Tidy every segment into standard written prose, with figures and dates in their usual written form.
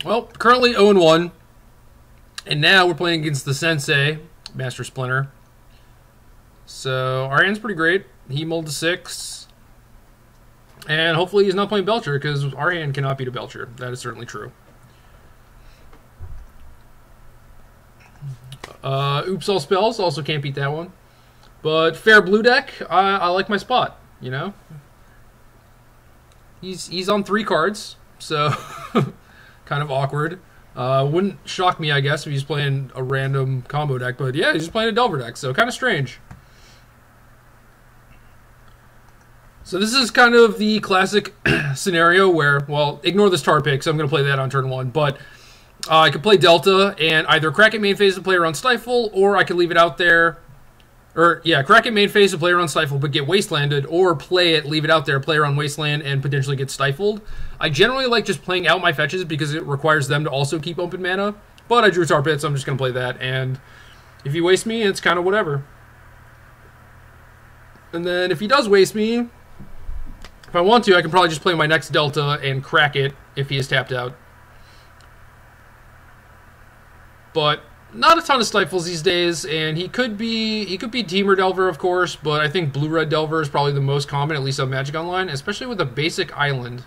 Well, currently 0-1. And now we're playing against the Sensei, Master Splinter. So our hand's pretty great. He mulled a 6. And hopefully he's not playing Belcher, because our hand cannot beat a Belcher. That is certainly true. Oops All Spells, also can't beat that one. But fair blue deck, I like my spot, you know? He's on 3 cards, so kind of awkward. Wouldn't shock me, I guess, if he's playing a random combo deck, but yeah, he's just playing a Delver deck, so kind of strange. So this is kind of the classic scenario where, well, ignore this tar pick, so I'm going to play that on turn 1, but I could play Delta and either crack it main phase and play around Stifle, or I could leave it out there. Or, yeah, crack it main phase and play around Stifle, but get Wastelanded, or play it, leave it out there, play around Wasteland, and potentially get Stifled. I generally like just playing out my fetches because it requires them to also keep open mana, but I drew Tar Pit, so I'm just going to play that, and if he wastes me, it's kind of whatever. And then if he does waste me, if I want to, I can probably just play my next Delta and crack it if he is tapped out. But not a ton of Stifles these days, and he could be Teamer Delver, of course, but I think Blue-Red Delver is probably the most common, at least on Magic Online, especially with a basic island.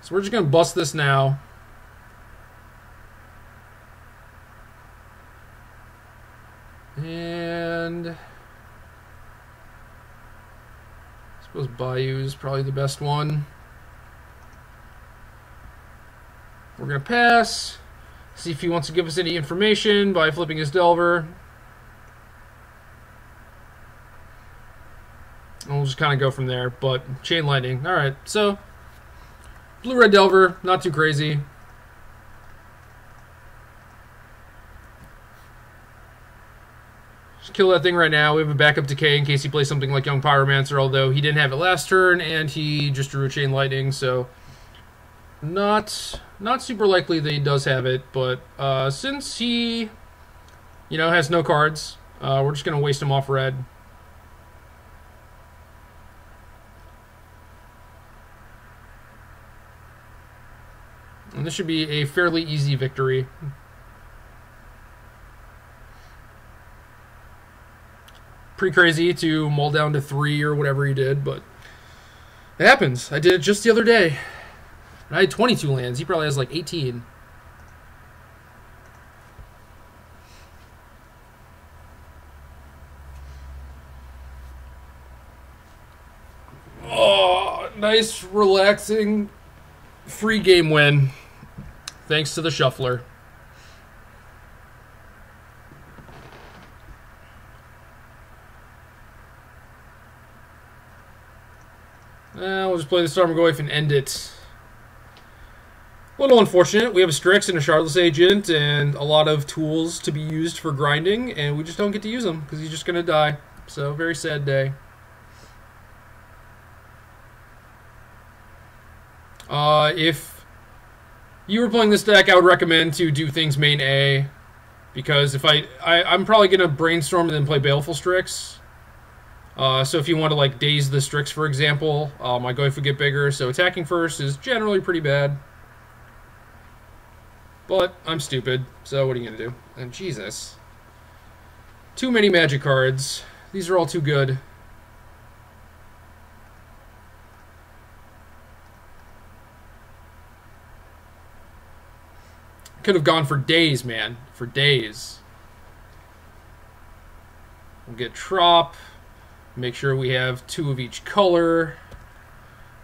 So we're just going to bust this now. And I suppose Bayou is probably the best one. We're going to pass, see if he wants to give us any information by flipping his Delver. And we'll just kind of go from there, but Chain Lightning. Alright, so Blue-Red Delver, not too crazy. Just kill that thing right now. We have a backup Decay in case he plays something like Young Pyromancer, although he didn't have it last turn, and he just drew a Chain Lightning, so not super likely that he does have it, but since he, has no cards, we're just going to waste him off red. And this should be a fairly easy victory. Pretty crazy to mull down to 3 or whatever he did, but it happens. I did it just the other day. And I had 22 lands. He probably has like 18. Oh, nice, relaxing, free game win. Thanks to the Shuffler. We'll just play the Tarmogoyf and end it. A little unfortunate. We have a Strix and a Shardless Agent and a lot of tools to be used for grinding, and we just don't get to use them because he's just going to die. So, very sad day. If you were playing this deck, I would recommend to do things main A, because if I'm probably going to Brainstorm and then play Baleful Strix. So if you want to like daze the Strix, for example, my Goyf would get bigger. So attacking first is generally pretty bad. But I'm stupid, so what are you going to do? And Jesus. Too many Magic cards. These are all too good. Could have gone for days, man. For days. We'll get Trop. Make sure we have 2 of each color.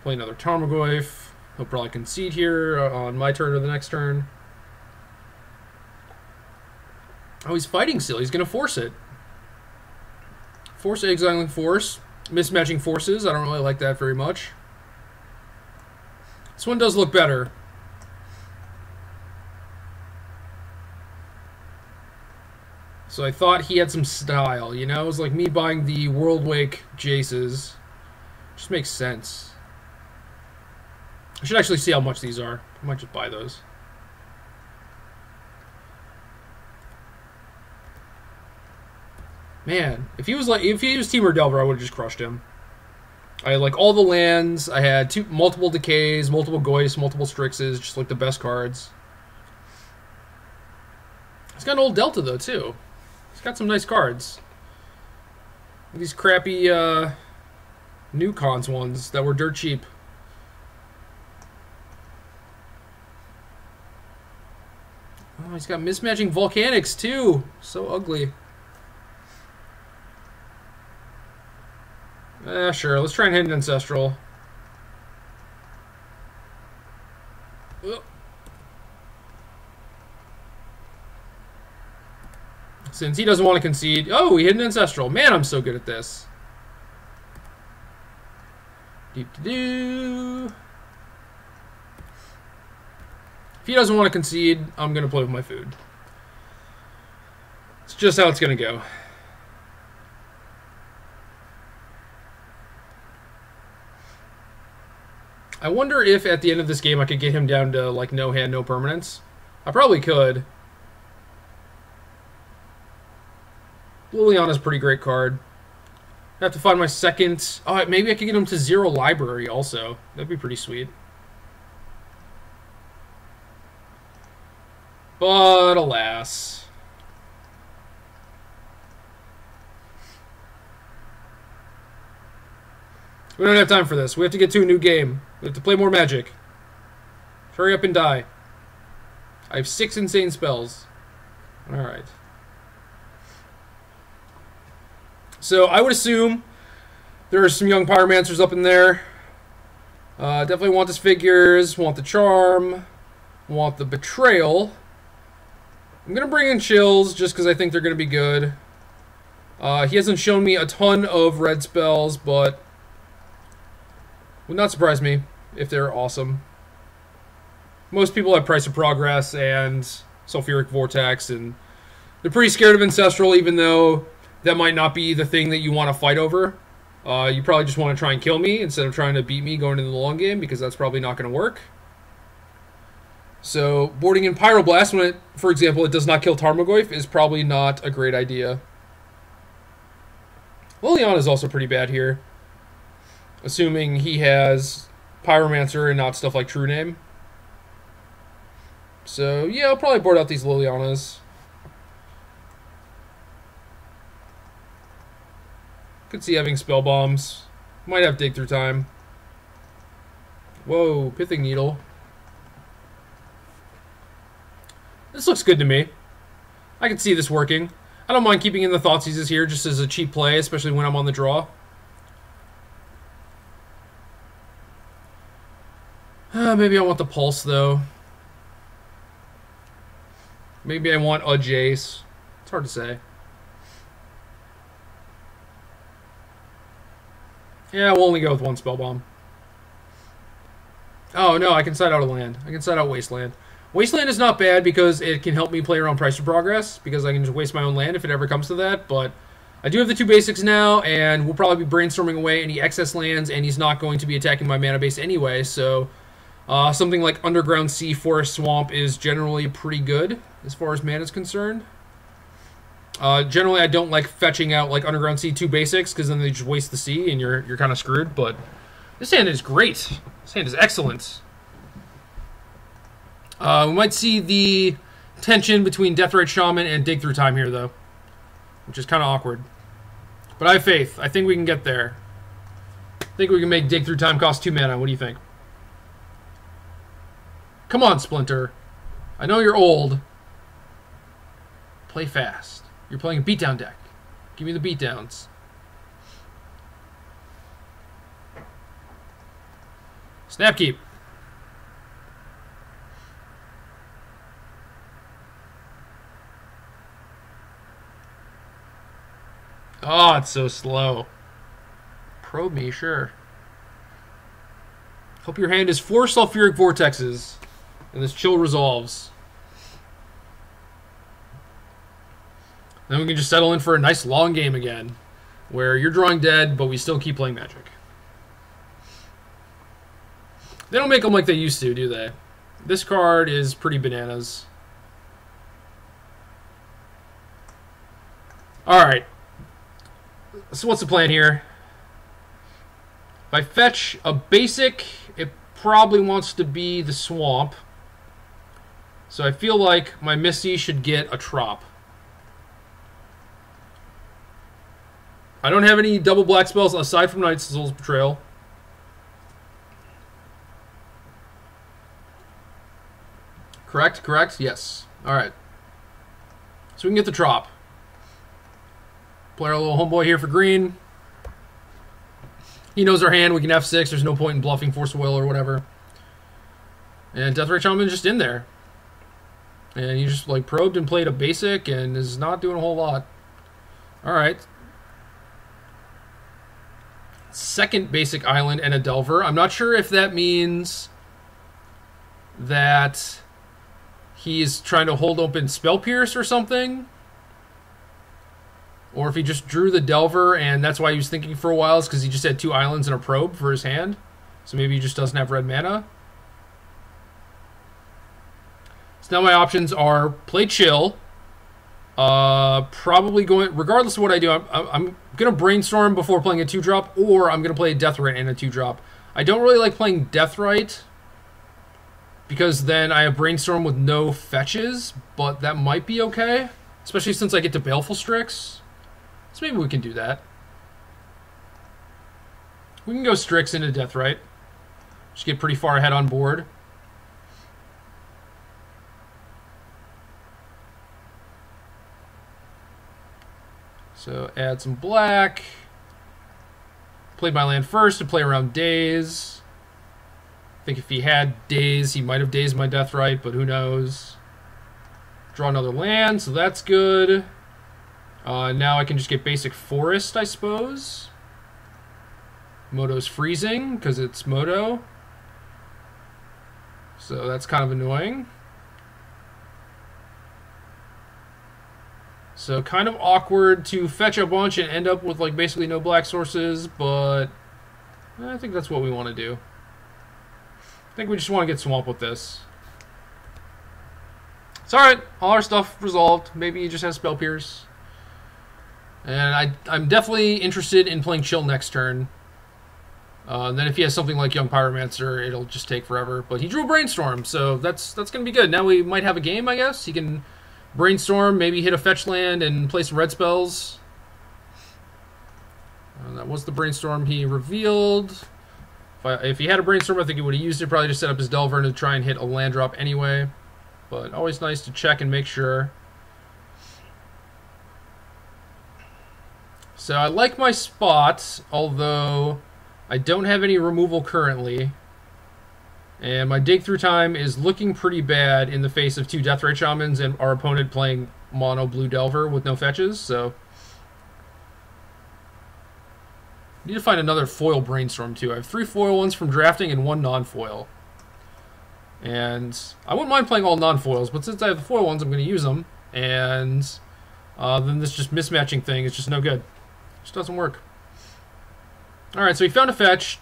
Play another Tarmogoyf. He'll probably concede here on my turn or the next turn. Oh, he's fighting still. He's going to force it. Force, exiling, force. Mismatching forces. I don't really like that very much. This one does look better. So I thought he had some style, It was like me buying the Worldwake Jaces. Just makes sense. I should actually see how much these are. I might just buy those. Man, if he was Teamer Delver, I would have just crushed him. I had like all the lands. I had multiple Decays, multiple Goyce, multiple Strixes, just like the best cards. He's got an old Delta though too. He's got some nice cards. These crappy new cons ones that were dirt cheap. Oh, he's got mismatching Volcanics too. So ugly. Sure. Let's try and hit an Ancestral. Ugh. Since he doesn't want to concede. Oh, he hit an Ancestral. Man, I'm so good at this. If he doesn't want to concede, I'm going to play with my food. It's just how it's going to go. I wonder if at the end of this game I could get him down to like no hand, no permanence. I probably could. Liliana's a pretty great card. I have to find my second. Oh, maybe I could get him to 0 library also. That'd be pretty sweet. But alas. We don't have time for this. We have to get to a new game. We have to play more Magic. Hurry up and die. I have 6 insane spells. Alright. So I would assume there are some young Pyromancers up in there. Definitely want his figures, want the charm, want the betrayal. I'm going to bring in chills just because I think they're going to be good. He hasn't shown me a ton of red spells, but would not surprise me if they're awesome. Most people have Price of Progress and Sulfuric Vortex, and they're pretty scared of Ancestral, even though that might not be the thing that you want to fight over. You probably just want to try and kill me instead of trying to beat me going into the long game, because that's probably not going to work. So, boarding in Pyroblast when it, for example, it does not kill Tarmogoyf is probably not a great idea. Liliana is also pretty bad here, assuming he has Pyromancer and not stuff like True Name. So, yeah, I'll probably board out these Lilianas. Could see having Spell Bombs. Might have Dig Through Time. Whoa, Pithing Needle. This looks good to me. I can see this working. I don't mind keeping in the Thoughtseizes here just as a cheap play, especially when I'm on the draw. Maybe I want the Pulse, though. Maybe I want a Jace. It's hard to say. Yeah, we'll only go with 1 Spell Bomb. Oh, no, I can side out a land. I can side out Wasteland. Wasteland is not bad because it can help me play around Price of Progress, because I can just waste my own land if it ever comes to that, but I do have the 2 basics now, and we'll probably be brainstorming away any excess lands, and he's not going to be attacking my mana base anyway, so something like Underground Sea, Forest, Swamp is generally pretty good as far as mana is concerned. Generally, I don't like fetching out like Underground Sea 2 basics, because then they just waste the sea, and you're kind of screwed, but this hand is great. This hand is excellent. We might see the tension between Deathrite Shaman and Dig Through Time here, though, which is kind of awkward. But I have faith. I think we can get there. I think we can make Dig Through Time cost 2 mana. What do you think? Come on, Splinter. I know you're old. Play fast. You're playing a beatdown deck. Give me the beatdowns. Snapkeep. Oh, it's so slow. Probe me, sure. Hope your hand is 4 Sulfuric Vortexes, and this chill resolves. Then we can just settle in for a nice long game again, where you're drawing dead, but we still keep playing Magic. They don't make them like they used to, do they? This card is pretty bananas. Alright. So what's the plan here? I fetch a basic, it probably wants to be the Swamp. So I feel like my Misty should get a Trop. I don't have any double black spells aside from Night Soul's Betrayal. Correct, correct, yes. Alright. So we can get the Trop. Play our little homeboy here for green. He knows our hand, we can F6, there's no point in bluffing Force of Will or whatever. And Deathray Shaman's just in there. And he just like probed and played a basic and is not doing a whole lot. Alright. Second basic island and a Delver. I'm not sure if that means that he's trying to hold open Spell Pierce or something. Or if he just drew the Delver and that's why he was thinking for a while, is because he just had 2 islands and a probe for his hand. So maybe he just doesn't have red mana. So now my options are play Chill. Probably going, regardless of what I do, I'm going to Brainstorm before playing a 2-drop, or I'm going to play a Deathrite and a 2-drop. I don't really like playing Deathrite, because then I have Brainstorm with no fetches, but that might be okay, especially since I get to Baleful Strix. So maybe we can do that. We can go Strix into Deathrite. Just get pretty far ahead on board. So add some black. Played my land first to play around Daze. I think if he had Daze, he might have dazed my Deathrite, but who knows. Draw another land, so that's good. Now I can just get basic Forest, I suppose. Moto's freezing, because it's Moto. So that's kind of annoying. So kind of awkward to fetch a bunch and end up with like basically no black sources, but I think that's what we want to do. I think we just want to get Swamp with this. It's alright, all our stuff resolved. Maybe he just has Spell Pierce. And I'm definitely interested in playing Chill next turn. And then if he has something like Young Pyromancer, it'll just take forever. But he drew a Brainstorm, so that's going to be good. Now we might have a game, I guess. He can Brainstorm, maybe hit a fetch land and play some red spells. That was the Brainstorm he revealed. If he had a Brainstorm, I think he would have used it. Probably just set up his Delver to try and hit a land drop anyway. But always nice to check and make sure. So I like my spot, although I don't have any removal currently. And my dig through time is looking pretty bad in the face of 2 Deathrite Shamans and our opponent playing mono blue Delver with no fetches, so I need to find another foil Brainstorm too. I have 3 foil ones from drafting and 1 non-foil. And I wouldn't mind playing all non-foils, but since I have the foil ones, I'm going to use them. And then this just mismatching thing is just no good. It just doesn't work. Alright, so he found a fetch.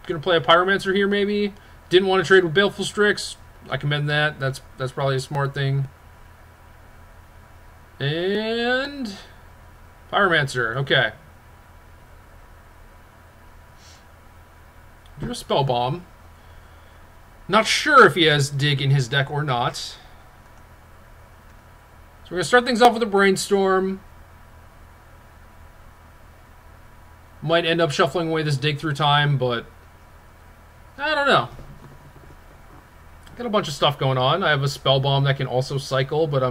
Gonna play a Pyromancer here, maybe. Didn't want to trade with Baleful Strix. I commend that. That's probably a smart thing. And Pyromancer, okay. Drew a Spell Bomb. Not sure if he has Dig in his deck or not. So we're gonna start things off with a Brainstorm. Might end up shuffling away this Dig through time, but I don't know. Got a bunch of stuff going on. I have a Spell Bomb that can also cycle, but I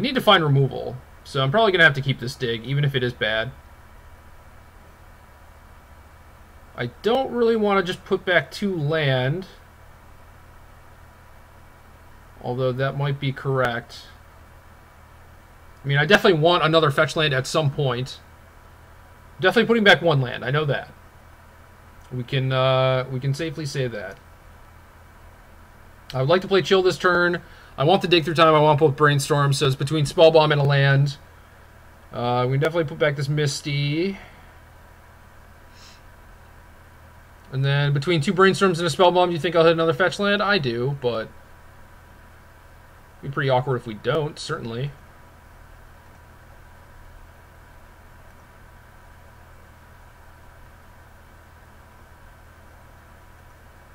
need to find removal. So I'm probably going to have to keep this Dig, even if it is bad. I don't really want to just put back 2 land. Although that might be correct. I mean, I definitely want another fetch land at some point. Definitely putting back 1 land. I know that. We can safely say that. I would like to play Chill this turn. I want the Dig through time. I want both Brainstorms. So it's between Spell Bomb and a land. We can definitely put back this Misty. And then between 2 Brainstorms and a Spell Bomb, do you think I'll hit another fetch land? I do, but it'd be pretty awkward if we don't, certainly.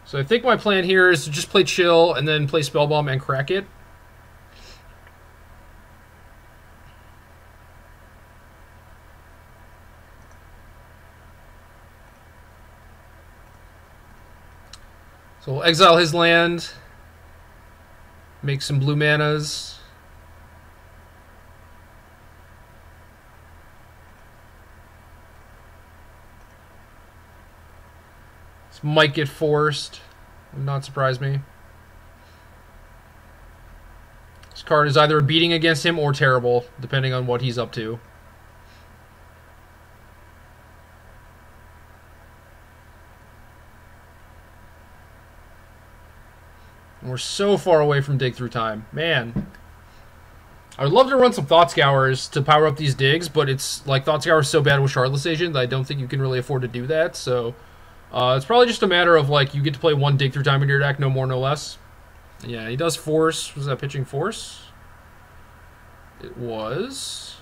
So I think my plan here is to just play Chill and then play Spellbomb and crack it. So we'll exile his land, make some blue manas. This might get forced. Would not surprise me. This card is either beating against him or terrible, depending on what he's up to. And we're so far away from dig through time. Man. I would love to run some Thought Scours to power up these digs, but it's like Thought Scour is so bad with Shardless Agent that I don't think you can really afford to do that, so it's probably just a matter of like you get to play one dig through time in your deck, no more, no less. Yeah, he does force. Was that pitching force? It was.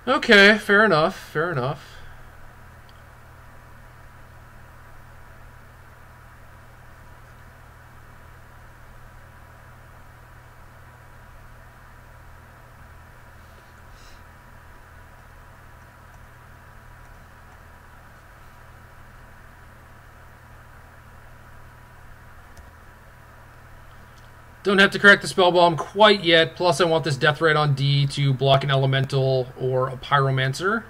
Okay, fair enough, fair enough. Don't have to crack the Spellbomb quite yet, plus I want this Death Ray on D to block an Elemental or a Pyromancer.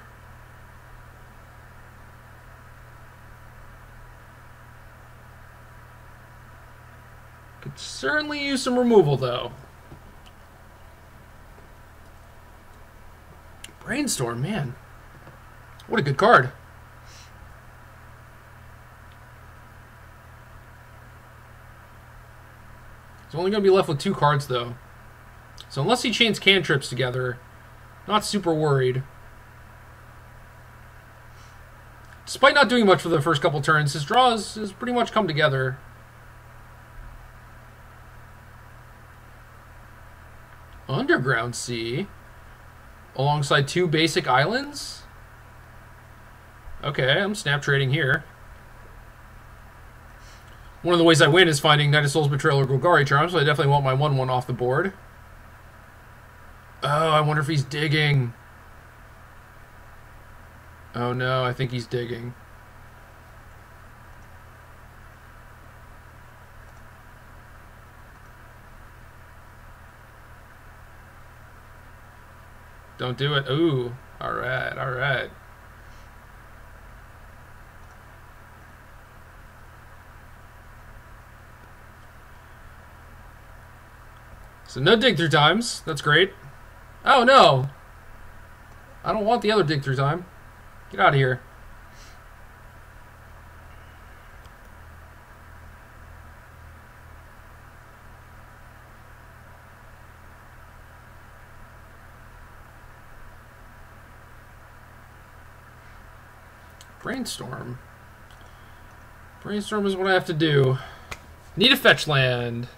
Could certainly use some removal, though. Brainstorm, man. What a good card. He's only going to be left with 2 cards, though. So unless he chains cantrips together, not super worried. Despite not doing much for the first couple turns, his draws has pretty much come together. Underground Sea? Alongside 2 basic islands? Okay, I'm snap trading here. One of the ways I win is finding Knight of Souls, Betrayal, or Golgari Charm, so I definitely want my 1/1 off the board. Oh, I wonder if he's digging. Oh no, I think he's digging. Don't do it. Ooh, alright, alright. So no dig through times. That's great. Oh no! I don't want the other dig through time. Get out of here. Brainstorm. Brainstorm is what I have to do. Need a fetch land.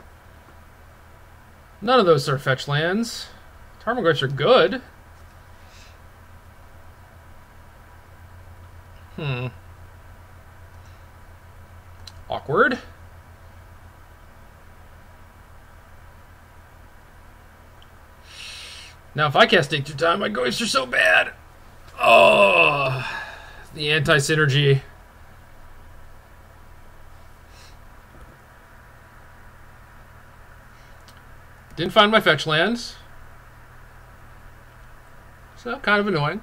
None of those are fetch lands. Tarmogoyfs are good. Awkward. Now if I cast Dig Through Time, my Goyfs are so bad. Oh, the anti-synergy. Didn't find my fetch lands. So, kind of annoying.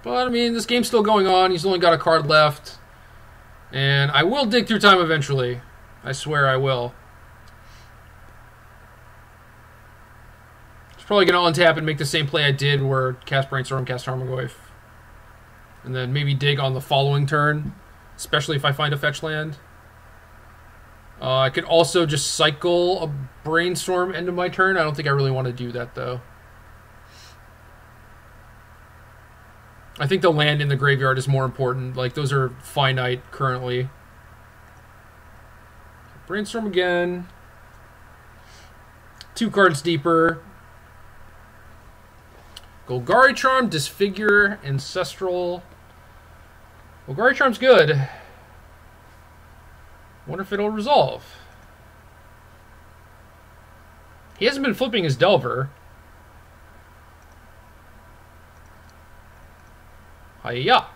But, I mean, this game's still going on. He's only got a card left. And I will dig through time eventually. I swear I will. He's probably going to untap and make the same play I did where cast Brainstorm, cast Tarmogoyf. And then maybe dig on the following turn, especially if I find a fetch land. I could also just cycle a Brainstorm into my turn. I don't think I really want to do that, though. I think the land in the graveyard is more important. Like, those are finite currently. Brainstorm again. 2 cards deeper. Golgari Charm, Disfigure, Ancestral. Golgari Charm's good. Wonder if it'll resolve. He hasn't been flipping his Delver. Hiya.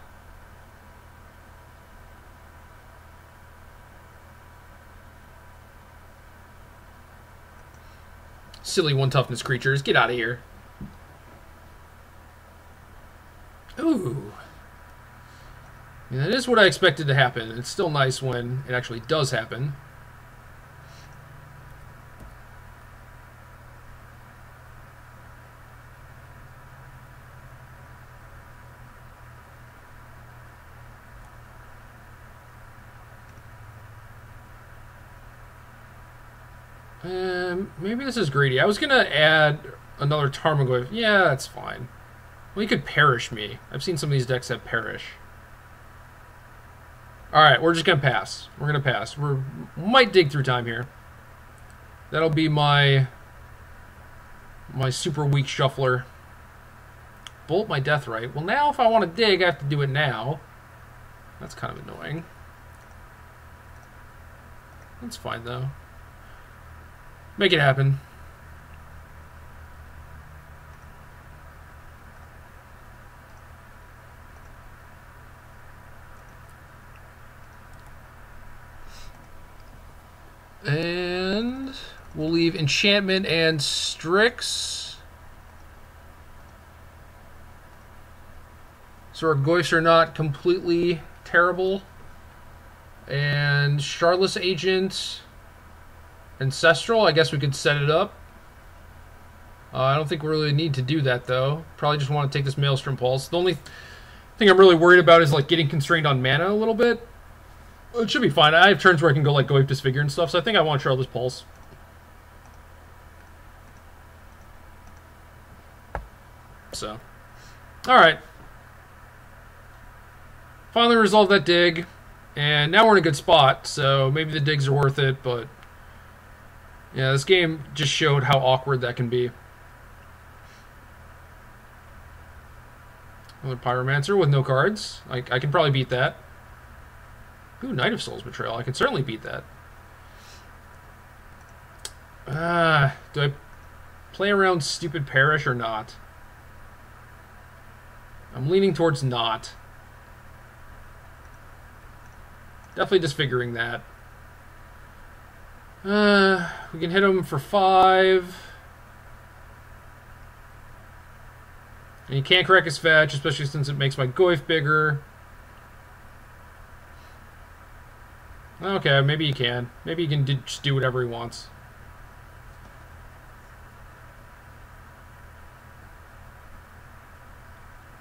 Silly 1 toughness creatures, get out of here. Ooh. Yeah, that is what I expected to happen. It's still nice when it actually does happen. Maybe this is greedy. I was going to add another Tarmogoyf. Yeah, that's fine. Well, he could Perish me. I've seen some of these decks have Perish. Alright, we're just going to pass. We're going to pass. We might dig through time here. That'll be my super weak shuffler. Bolt my Deathrite. Well, now if I want to dig, I have to do it now. That's kind of annoying. That's fine, though. Make it happen. And we'll leave Enchantment and Strix. So our Goyfs are not completely terrible. And Shardless Agent, Ancestral, I guess we could set it up. I don't think we really need to do that, though. Probably just want to take this Maelstrom Pulse. The only thing I'm really worried about is like getting constrained on mana a little bit. It should be fine. I have turns where I can go like Goyf Disfigure and stuff, so I think I want Shardless Pulse. So, alright. Finally resolved that dig, and now we're in a good spot, so maybe the digs are worth it, but yeah, this game just showed how awkward that can be. Another Pyromancer with no cards. I can probably beat that. Ooh, Knight of Souls Betrayal. I can certainly beat that. Do I play around stupid Perish or not? I'm leaning towards not. Definitely disfiguring that. We can hit him for 5. And you can't correct his fetch, especially since it makes my Goyf bigger. Okay, maybe he can. Maybe he can just do whatever he wants.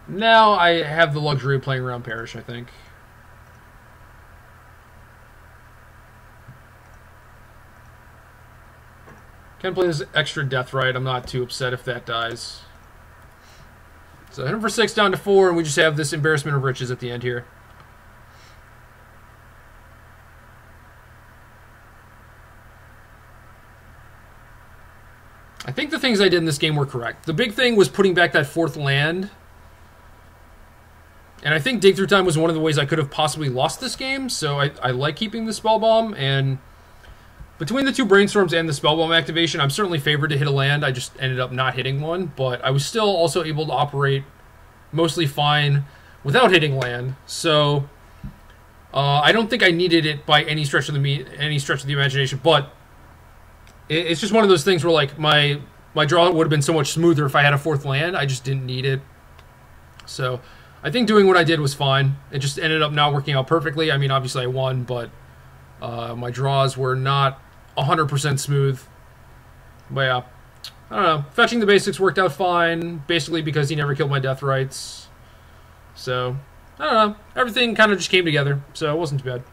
Now I have the luxury of playing around Perish, I think. Can play this extra Deathrite. I'm not too upset if that dies. So hit him for 6 down to 4, and we just have this Embarrassment of Riches at the end here. I think the things I did in this game were correct. The big thing was putting back that 4th land. And I think Dig Through Time was one of the ways I could have possibly lost this game, so I like keeping the Spell Bomb, and between the 2 Brainstorms and the Spell Bomb activation, I'm certainly favored to hit a land. I just ended up not hitting one, but I was still also able to operate mostly fine without hitting land, so I don't think I needed it by any stretch of the imagination, but it's just one of those things where like my draw would have been so much smoother if I had a 4th land. I just didn't need it. So I think doing what I did was fine. It just ended up not working out perfectly. I mean, obviously I won, but my draws were not 100% smooth. But yeah, I don't know. Fetching the basics worked out fine, basically because he never killed my Deathrites. So, I don't know. Everything kind of just came together, so it wasn't too bad.